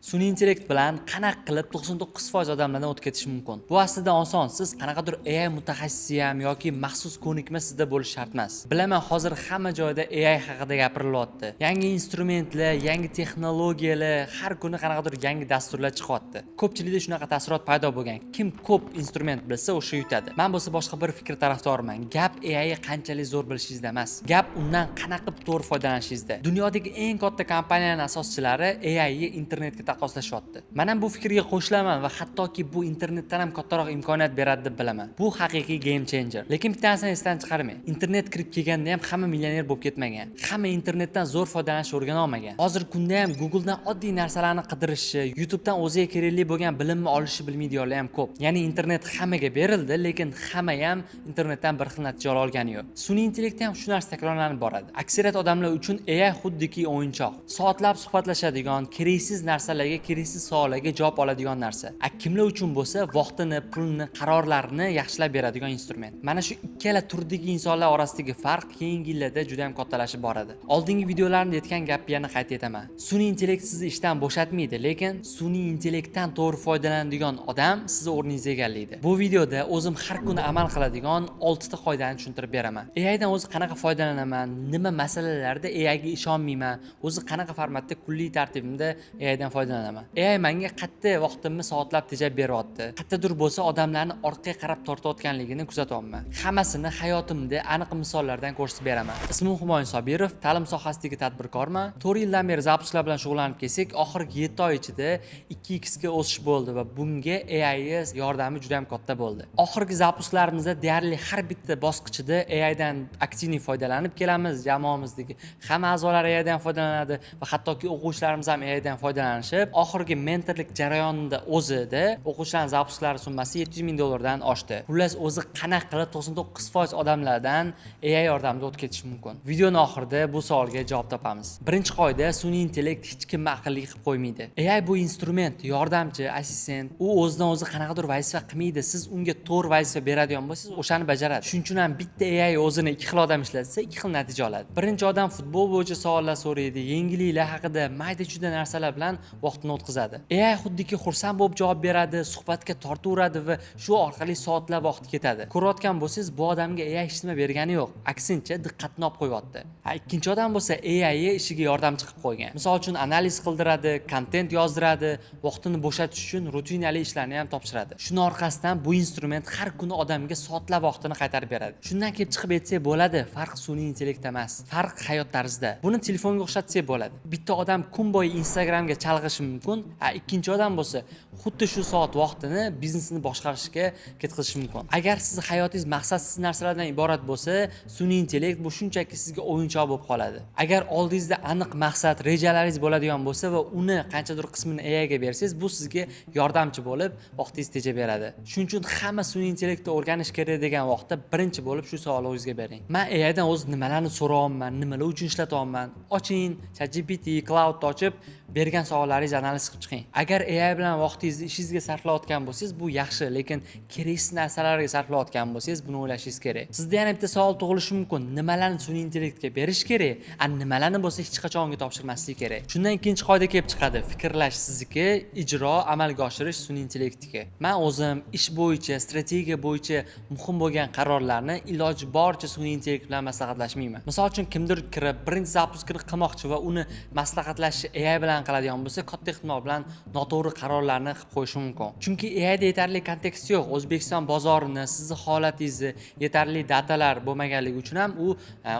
Sun'iy intellekt bilan qanaqa qilib 99% odamlardan o'tib ketish mumkin? Bu aslida oson. Siz qanaqadir AI mutaxassisi ham yoki maxsus ko'nikma sizda bo'lishi shart emas. Bilaman, hozir hamma joyda AI haqida gapirilyapti. Yangi instrumentlar, yangi texnologiyalar, har kuni qanaqadir yangi dasturlar chiqyapti. Ko'pchilikda shunaqa taassurot paydo bo'lgan. Kim ko'p instrument bilsa, o'sha yutadi. Men bo'lsa boshqa bir fikr tarafdoriman. Gap AI qanchalik zo'r bilishingizda emas. Gap undan qanaqa to'g'ri foydalanishingizda. Dunyodagi eng katta kompaniyaning asoschilari AI ni internetga taqqoslashyapti. Men ham bu fikrga qo'shilaman va hattoki bu internetdan ham kattaroq imkoniyat beradi deb bilaman. Bu haqiqiy game changer. Lekin bitta narsani esdan chiqarmang. Internet kirib kelganda ham hamma millioner bo'lib ketmagan. Hamma internetdan zo'r foydalanishni o'rgana olmagan. Hozir kunda ham Google dan oddiy narsalarni qidirishi, YouTube dan o'ziga kerakli bo'lgan bilimni olishi bilmaydiganlar ham ko'p. Ya'ni internet hammaga berildi, lekin hamma ham internetdan bir xil natija ola olgani yo'q. Sun'iy intellektda ham shu narsa takrorlanib boradi. Aksariyat odamlar uchun AI xuddiki o'yinchoq. Soatlab suhbatlashadigan, keraksiz narsalarga, keraksiz savollarga javob oladigan narsa. Kimlar uchun bo'lsa, vaqtini, pulni, qarorlarni yaxshilab beradigan instrument. Mana shu ikkala turdagi insonlar orasidagi farq keyingi yillarda juda ham kattalashib boradi. Oldingi videolarimda aytgan gapni yana qayta aytaman. Sun'iy intellekt sizni ishdan bo'shatmaydi, lekin sun'iy intellektdan to'g'ri foydalanadigan odam sizni o'rningizni egallaydi. Bu videoda o'zim har kuni amal qiladigan 6 ta qoidani tushuntirib beraman. AI dan o'zi qanaqa foydalanaman, nima masalalarda AI ga ishonmayman, o'zi qanaqa formatda kunlik tartibimda AI dan foydalanaman. AI menga qayerda vaqtimni soatlab tejab beryapti. Qayerdadir bo'lsa odamlarni orqaga qarab tortayotganligini kuzatyapman. Hammasini hayotimda aniq misollardan ko'rsatib beraman. Ismim Humoyun Sobirov, ta'lim sohasidagi tadbirkorman. 4 yildan beri zapislar bilan shug'ullanib kelsak, oxirgi 7 oy ichida 2x ga o'sish bo'ldi va bunga AI yordami juda ham katta bo'ldi. Oxirgi zapislarimizda deyarli har bitta bosqichida AI dan aktiv foydalanib kelamiz. Jamoamizdagi hamma a'zolar AI dan foydalanadi va hattoki o'quvchilarimiz ham AI dan foydalanishib, oxirgi mentorlik jarayonida o'zida o'quvchilarning zapislari summasi $700,000 dan oshdi. Xullas, o'zi qanaqa qilib 99% odamlardan AI yordamida o'tib ketish mumkin? Videoning oxirida bu savolga javob topamiz. Birinchi qoida: sun'iy intellekt hech kimni aqlli qilib qo'ymaydi. AI bu instrument, yordamchi, assistent. U o'zidan o'zi qanaqadir vazifa qilmaydi. Siz unga to'g'ri vazifa beradigan bo'lsangiz, o'shani bajaradi. Shuning uchun ham bitta AI o'zini 2 xil odam ishlatsa, 2 xil natija oladi. Birinchi odam futbol bo'yicha savollar so'raydi, yangiliklar haqida mayda-chuyda narsalar bilan vaqtini o'tkazadi. AI xuddiki xursand bo'lib javob beradi, suhbatga tortaveradi va shu orqali soatlab vaqt ketadi. Ko'rayotgan bo'lsangiz, bu odamga AI hech nima bergani yo'q. Aksincha, diqqatni olib qo'yyapti. Ikkinchi odam bo'lsa, AI ishiga yordamchi qilib qo'ygan. Misol uchun, analiz qildiradi, kontent yozdiradi, vaqtini bo'shatish uchun rutinali ishlarni ham topshiradi. Shuning orqasidan bu instrument har kuni odamga soatlab vaqtini qaytarib beradi. Shundan kelib chiqib aytsak bo'ladi, farq sun'iy intellektda emas, farq hayot tarzida. Buni telefonga o'xshatsak bo'ladi. Bitta odam kun bo'yi Instagramga chalg'ishi mumkin, ikkinchi odam bo'lsa, xuddi shu soat vaqtini biznesini boshqarishga ketkazishi mumkin. Agar siz hayotingiz maqsadsiz narsalardan iborat bo'lsa, sun'iy intellekt bu shunchaki sizga o'yinchoq bo'lib qoladi. Agar oldingizda aniq maqsad, rejalaringiz bo'ladigan bo'lsa va uni qanchadir qismini AI ga bersangiz, bu sizga yordamchi bo'lib, vaqtingizni tejab beradi. Shuning uchun hamma sun'iy intellektni o'rganish kerak degan vaqtda birinchi bo'lib shu savolni o'zingizga bering. Men AI dan o'z nimalarni so'rayapman, nimalar uchun ishlatyapman? Oching, ChatGPT, Cloud ochib, bergan savollaringizni analiz qilib chiqing. Agar AI bilan vaqtingizni ishingizga sarflayotgan bo'lsangiz, bu yaxshi, lekin keraksiz narsalarga sarflayotgan bo'lsangiz, buni o'ylashingiz kerak. Sizda yana bitta savol tug'ilishi mumkin. Nimalarni sun'iy intellektga berish kerak? Nimalarni bo'lsa hech qachon unga topshirmaslik kerak. Shundan ikkinchi qoida kelib chiqadi. Fikrlash sizniki, ijro, amalga oshirish sun'iy intellektniki. Men o'zim ish bo'yicha, strategiya bo'yicha muhim bo'lgan qarorlarni iloji boricha sun'iy intellekt bilan maslahatlashmayman. Misol uchun, kimdir kirib, birinchi zapuskini qilmoqchi va uni maslahatlashni AI bilan qiladigan bo'lsa, katta ehtimol bilan noto'g'ri qarorlarni qilib qo'yishi mumkin. Chunki AI da yetarli kontekst yo'q. O'zbekiston bozorini, sizning holatingizni, yetarli datalar bo'lmaganligi uchun ham u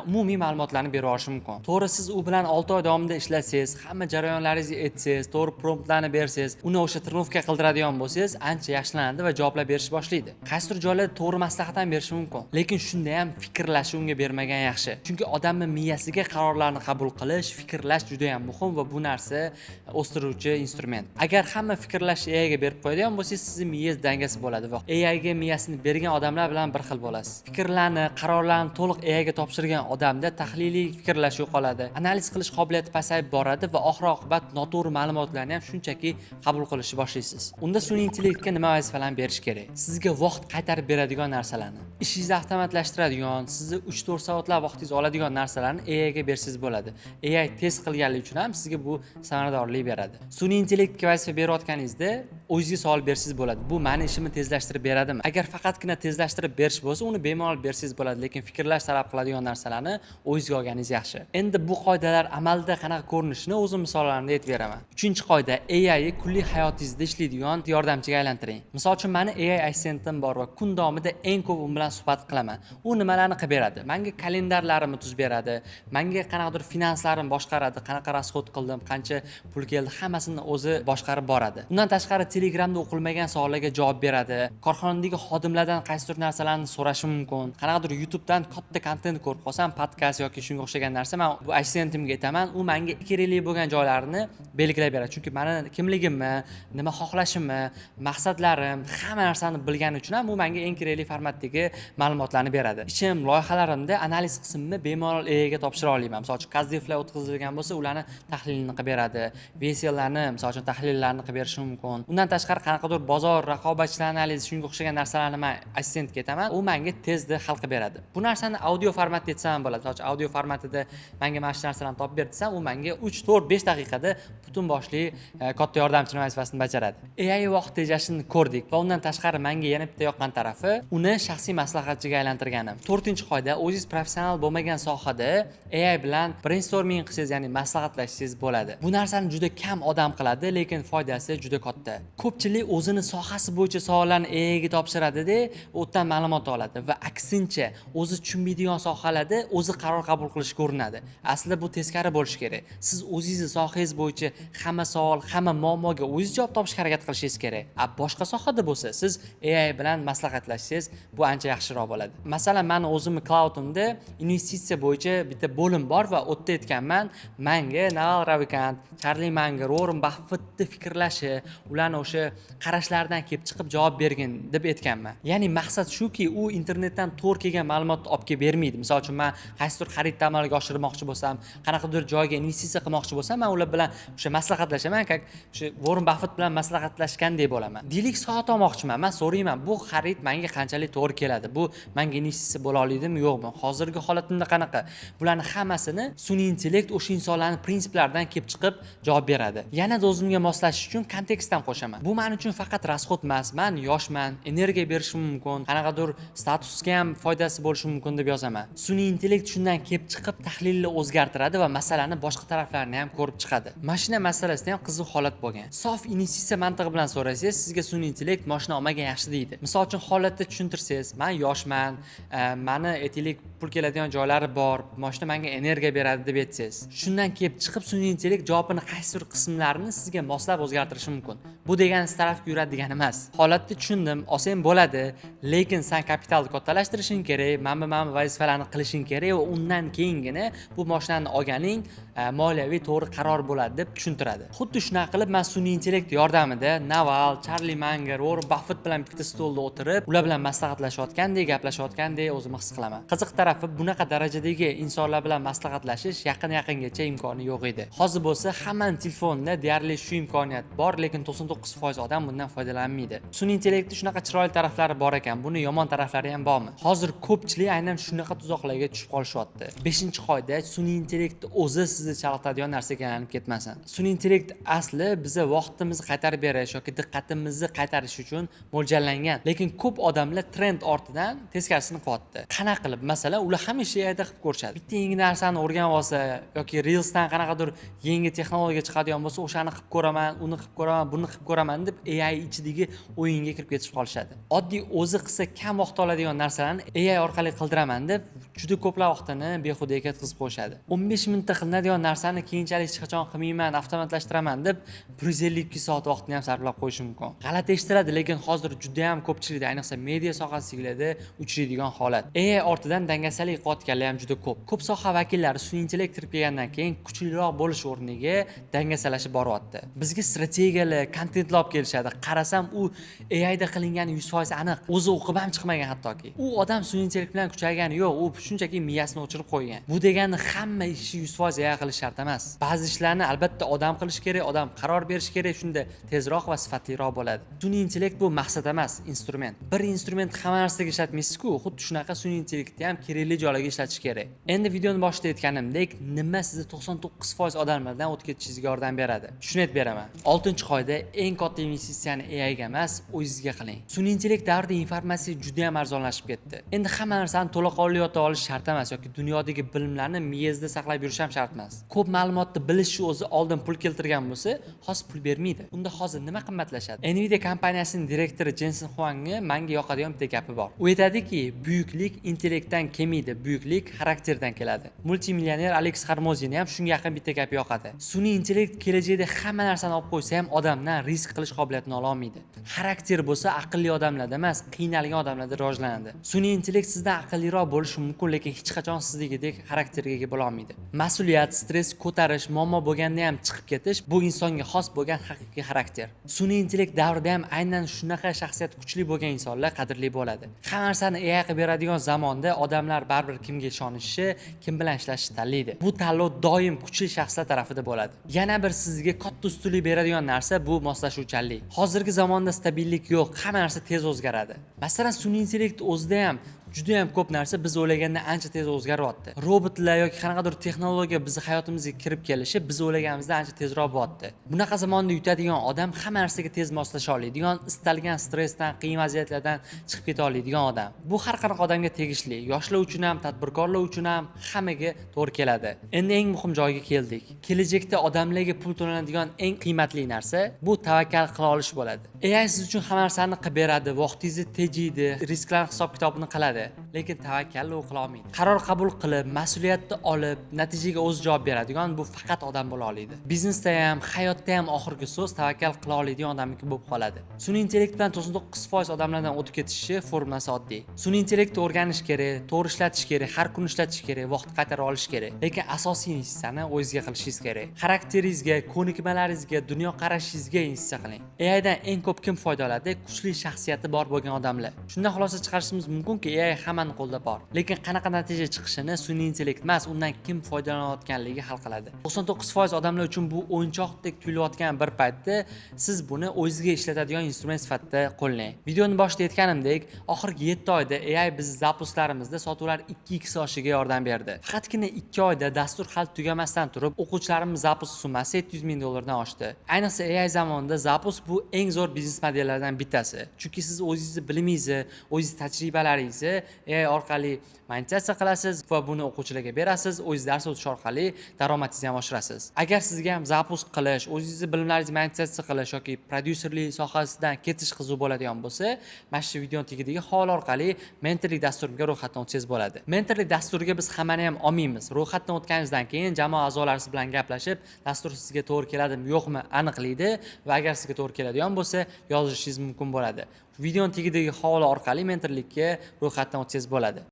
umumiy ma'lumotlarni berib olishi mumkin. To'g'ri, siz u bilan 6 oy davomida ishlatsangiz, hamma jarayonlaringizni aytsangiz, to'g'ri promptlarni bersangiz, uni o'sha trenirovka qildiradigan bo'lsangiz, ancha yaxshilanadi va javoblar berishni boshlaydi. Qaysidir joylarda to'g'ri maslahat ham berishi mumkin. Lekin shunda ham fikrlashni unga bermagan yaxshi. Chunki odamning miyasiga qarorlarni qabul qilish, fikrlash juda ham muhim va bu narsa o'stiruvchi instrument. Agar hamma fikrlashni AI ga berib qo'yadigan bo'lsangiz, sizning miyangiz dangasi bo'ladi va AI ga miyasini bergan odamlar bilan bir xil bo'lasiz. Fikrlarni, qarorlarni to'liq AI ga topshirgan odamda tahliliy fikrlash yo'qoladi. Analiz qilish qobiliyati pasayib boradi va oxir-oqibat noto'g'ri ma'lumotlarni ham shunchaki qabul qilishni boshlaysiz. Unda sun'iy intellektga nima vazifalarni berish kerak? Sizga vaqt qaytarib beradigan narsalarni, ishingizni avtomatlashtiradigan, sizni 3-4 soatlab vaqtingiz oladigan narsalarni AI ga bersangiz bo'ladi. AI test qilganligi uchun ham sizga bu samaradorlik beradi. Sun'iy intellektga vazifa berayotganingizda o'zingizga savol bersangiz bo'ladi. Bu meni ishimni tezlashtirib beradimi? Agar faqatgina tezlashtirib berish bo'lsa, uni bemalol bersangiz bo'ladi, lekin fikrlash talab qiladigan narsalarni o'zingizga olganingiz yaxshi. Endi bu qoidalar amalda qanaqa ko'rinishini o'zim misollarimda aytib beraman. 3-qoida: AI kunlik hayotingizda ishlaydigan yordamchiga aylantiring. Misol uchun, meni AI assistentim bor va kun davomida eng ko'p u bilan suhbat qilaman. U nimalarni qilib beradi? Menga kalendarlarimni tuzib beradi, menga qanaqadir finanslarimni boshqaradi, qanaqa rasxod qildim, qancha pul keldi, hammasini o'zi boshqarib boradi. Undan tashqari Telegramda o'qilmagan savollarga javob beradi. Korxonadagi xodimlardan qaysidir narsalarni so'rashim mumkin. Qanaqadir YouTubedan katta kontent ko'rib qolsam, podkast yoki shunga o'xshagan narsa, men bu assistentimga aytaman, u menga kerakli bo'lgan joylarni belgilab beradi. Chunki meni kimligimni, nima xohlashimni, maqsadlarim, hamma narsani bilgani uchun ham u menga eng kerakli formatdagi ma'lumotlarni beradi. Ishim, loyihalarimda analiz qismini bemalol AI ga topshira olaman. Misol uchun, kazdeflar o'tkazilgan bo'lsa, ularni tahlilini qilib beradi. VSLlarni, misol uchun, tahlillarni qilib berishi mumkin. Undan tashqari qanaqadir bozor, raqobatchilar analizi, shunga o'xshagan narsalarni men assistentga aytaman, u menga tezda hal qilib beradi. Bu narsani audio formatda etsam ham bo'ladi. Misol uchun, audio formatida menga mana shu narsalarni topib ber desam, u menga 3, 4, 5 daqiqada butun boshli katta yordamchining vazifasini bajaradi. AI vaqt tejashini ko'rdik va undan tashqari menga yana bitta yoqqan tarafi, uni shaxsiy maslahatchiga aylantirganim. 4-qoida: o'zingiz professional bo'lmagan sohada AI bilan brainstorming qilsangiz, ya'ni maslahatlashingiz bo'ladi. Bu narsani juda kam odam qiladi, lekin foydasi juda katta. Ko'pchilik o'zini sohasi bo'yicha savollarni AI ga topshiradi-da, o'tdan ma'lumot oladi va aksincha, o'zi tushunmaydigan sohalarda o'zi qaror qabul qilishga urinadi. Aslida bu teskari bo'lishi kerak. Siz o'zingiz sohangiz bo'yicha hamma savol, hamma muammoga o'zingiz javob topishga harakat qilishingiz kerak. Boshqa sohada bo'lsa, siz AI bilan maslahatlashsangiz, bu ancha yaxshiroq bo'ladi. Masalan, meni o'zimni cloudimda investitsiya bo'yicha bitta bo'lim bor va u yerda aytganman, menga Naval Ravikant, Charlie Munger, Warren Buffettni fikrlashi, ularning o'sha qarashlaridan kelib chiqib javob bergin deb aytganman. Ya'ni maqsad shuki, u internetdan to'g'ri kelgan ma'lumotni olib kelib bermaydi. Misol uchun, men qaysidir xaridni amalga oshirmoqchi bo'lsam, qanaqadir joyga investitsiya qilmoqchi bo'lsam, men ular bilan o'sha maslahatlashaman, o'sha Warren Buffett bilan maslahatlashgandek bo'laman. Deylik, soat olmoqchiman, men so'rayman, bu xarid menga qanchalik to'g'ri keladi? Bu menga investitsiya bo'la oladimi, yo'qmi? Hozirgi holatimda qanaqa? Bularni hammasini sun'iy intellekt o'sha insonlarning prinsiplaridan kelib chiqib javob beradi. Yanada o'zimga moslashish uchun kontekstdan qo'shaman. Bu men uchun faqat rasxod emas, men yoshman, energiya berishim mumkin, qanaqadir statusga ham foydasi bo'lishi mumkin deb yozaman. Sun'iy intellekt shundan kelib chiqib tahlilni o'zgartiradi va masalani boshqa taraflarini ham ko'rib chiqadi. Mashina masalasida ham qiziq holat bo'lgan. Sof investitsiya mantig'i bilan so'rasangiz, sizga sun'iy intellekt mashina olmagan yaxshi deydi. Misol uchun, holatda tushuntirsangiz, men yoshman, meni aytaylik pul keladigan joylari bor, mashina menga energiya beradi deb aytsangiz, shundan kelib chiqib sun'iy intellekt javobini qaysidir qismlarini sizga moslab o'zgartirishi mumkin. Bu degani siz tarafga yuradi degani emas. Holatni tushundim, olsang bo'ladi, lekin sen kapitalni kattalashtirishing kerak, mana vazifalarni qilishing kerak va undan keyingina bu mashinani olganing moliyaviy to'g'ri qaror bo'ladi deb tushuntiradi. Xuddi shunaqa qilib men sun'iy intellekt yordamida Naval, Charlie Munger, Warren Buffett bilan bitta stolda o'tirib, ular bilan maslahatlashayotgandek, gaplashayotgandek o'zimni his qilaman. Qiziq tarafi, bunaqa darajadagi insonlar bilan maslahatlashish yaqingacha imkoni yo'q edi. Hozir bo'lsa hammaning telefonida deyarli shu imkoniyat bor, lekin 99% odam bundan foydalanmaydi. Sun'iy intellektning shunaqa chiroyli taraflari bor ekan, buni yomon taraflari ham bormi? Hozir ko'pchilik aynan shunaqa tuzoqlarga tushib qolishyapti. 5-qoida: sun'iy intellekt o'zi sizni chalg'itadigan narsaga aylanib ketmasin. Sun'iy intellekt asli bizni vaqtimizni qaytarib berish yoki diqqatimizni qaytarish uchun mo'ljallangan, lekin ko'p odamlar trend ortidan teskarisini qilyapti. Qanaqa qilib? Masalan, ular hamisha AIda qilib ko'rishadi. Bitta yangi narsani o'rganib olsa yoki Reelsdan qanaqadir yangi texnologiya chiqadigan bo'lsa, o'shani qilib ko'raman, uni qilib ko'raman, buni qilib ko'raman deb AI ichidagi o'yinga kirib ketib qolishadi. Oddiy o'zi qilsa kam vaqt oladigan narsalarni AI orqali qildiraman deb juda ko'plab vaqtini behudaga ketkazib qo'yishadi. 15 minutda qilinadigan narsani keyinchalik hech qachon qilmayman, avtomatlashtiriraman deb 152 soat vaqtni ham sarflab qo'yish mumkin. G'alati eshitiladi, lekin hozir juda ham ko'pchilikda, ayniqsa media sohasidagilarda uchraydigan holat. AI ortidan dangasalik qilayotganlar ham juda ko'p. Ko'p soha vakillari sun'iy intellekt kirib kelgandan keyin kuchliroq bo'lish o'rniga dangasalashib boryapti. Bizga strategiyalar, kontentlar olib kelishadi. Qarasam, u AIda qilingan 100% aniq. O'zi o'qib ham chiqmagan hattoki. U odam sun'iy intellekt bilan kuchaygani yo'q, u shunchaki miyasini o'chirib qo'ygan. Bu degani hamma ishni 100% AI qilish shart emas. Ba'zi ishlarni albatta odam qilish kerak, odam qaror berish kerak, shunda tezroq va sifatliroq bo'ladi. Sun'iy intellekt bu maqsad emas, instrument. Bir instrument hamma narsaga ishlatmaysiz-ku, xuddi shunaqa sun'iy intellektni ham kerakli joylarga ishlatish kerak. Endi videoni boshida aytganimdek, nima sizni 99% odamlardan o'tib ketishingizga yordam beradi? beradi. Tushunib beraman. 6-qoida eng katta investitsiyani AI ga emas, o'zingizga qiling. Sun'iy intellekt davrida informatsiya juda ham arzonlashib ketdi. Endi hamma narsani to'laqonli yota olish shart emas yoki dunyodagi bilimlarni miyangizda saqlab yurish ham shart emas. Ko'p ma'lumotni bilish o'zi oldin pul keltirgan bo'lsa, hozir pul bermaydi. Unda hozir nima qimmatlashadi? Nvidia kompaniyasining direktori Jensen Huang'ning menga yoqadigan bitta gapi bor. U aytadiki, buyuklik intellektdan kelmaydi, buyuklik xarakterdan keladi. Multimillioner Alex Hormozini ham shunga yaqin bitta gap yoqadi. Sun'iy intellekt kelajakda hamma narsani olib qo'ysa ham odamdan risk qilish qobiliyatini ola olmaydi. Xarakter bo'lsa aqlli odamlarda emas, qiynalgan odamlarda rivojlanadi. Sun'iy intellekt sizdan aqlliroq bo'lishi mumkin, lekin hech qachon sizdagidek xarakterga ega bo'la olmaydi. Mas'uliyat, stress ko'tarish, muammo bo'lganda ham chiqib ketish bu insonga xos bo'lgan haqiqiy xarakter. Sun'iy intellekt davrida ham aynan shunaqa shaxsiyat kuchli bo'lgan insonlar qadrli bo'ladi. Hamma narsani AI qilib beradigan zamonda odamlar baribir kimga ishonishi, kim bilan ishlashni tanlaydi. Bu tanlov doim kuchli shaxslar tarafida bo'ladi. Yana bir sizga katta ustunlik beradigan narsa bu moslashuvchanlik. Hozirgi zamonda stabillik yo'q, hamma narsa tez o'zgaradi. Masalan, sun'iy intellekt o'zida ham juda ham ko'p narsa biz o'ylagandan ancha tez o'zgaryapti. Robotlar yoki qanaqadir texnologiya bizning hayotimizga kirib kelishi biz o'ylaganimizdan ancha tezroq bo'lyapti. Bunaqa zamonda yutadigan odam hamma narsaga tez moslasha oladigan, istalgan stressdan, qiyin vaziyatlardan chiqib keta oladigan odam. Bu har qanaqa odamga tegishli. Yoshlar uchun ham, tadbirkorlar uchun ham hammaga to'g'ri keladi. Endi eng muhim joyga keldik. Kelajakda odamlarga pul to'lanadigan eng qiymatli narsa bu tavakkal qila olish bo'ladi. AI siz uchun hamma narsani qilib beradi, vaqtingizni tejaydi, risklar hisob-kitobini qiladi. Lekin tavakkal u qila olmaydi. Qaror qabul qilib, mas'uliyatni olib, natijaga o'zi javob beradigan bu faqat odam bo'la oladi. Biznesda ham, hayotda ham oxirgi so'z tavakkal qila oladigan odamniki bo'lib qoladi. Sun'iy intellekt bilan 99% odamlardan o'tib ketishi formulasi oddiy. Sun'iy intellektni o'rganish kerak, to'g'ri ishlatish kerak, har kun ishlatish kerak, vaqt qaytarib olish kerak. Lekin asosiy investitsiyani o'zingizga qilishingiz kerak. Xarakteringizga, ko'nikmalaringizga, dunyoqarashingizga investitsiya qiling. AI dan eng ko'p kim foydalanadi? Kuchli shaxsiyati bor bo'lgan odamlar. Shundan xulosa chiqarishimiz mumkinki, AI hammani qo'lda bor. Lekin qanaqa natija chiqishini sun'iy intellekt emas, undan kim foydalanayotganligi hal qiladi. 99% odamlar uchun bu o'yinchoqdek tuyulayotgan bir paytda siz buni o'zingizga ishlatadigan instrument sifatida qo'llang. Videoni boshida aytganimdek, oxirgi 7 oyda AI biz zapuslarimizda sotuvlar 2x oshishiga yordam berdi. Faqatgina 2 oyda dastur hali tugamasdan turib, o'quvchilarimiz zapus summasi $700,000 dan oshdi. Ayniqsa AI zamonida zapus bu eng zo'r biznes modellaridan bittasi. Chunki siz o'zingizni bilimingizni, o'zingiz tajribalaringizni AI orqali monetizatsiya qilasiz va buni o'quvchilarga berasiz, o'zingiz dars o'tish orqali daromadingizni ham oshirasiz. Agar sizga ham zapus qilish, o'zingizni bilimlaringizni monetizatsiya qilish yoki prodyuserlik sohasidan ketish qiziq bo'ladigan bo'lsa, mana shu videoning tagidagi havola orqali mentorlik dasturiga ro'yxatdan o'tsangiz bo'ladi. Mentorlik dasturiga biz hammani ham olmaymiz. Ro'yxatdan o'tganingizdan keyin jamoa a'zolaringiz bilan gaplashib, dastur sizga to'g'ri keladimi, yo'qmi aniqlaydi va agar sizga to'g'ri keladigan bo'lsa, yozishingiz mumkin bo'ladi. Videoning tagidagi havola orqali mentorlikka ro'yxatdan o'tsangiz bo'ladi.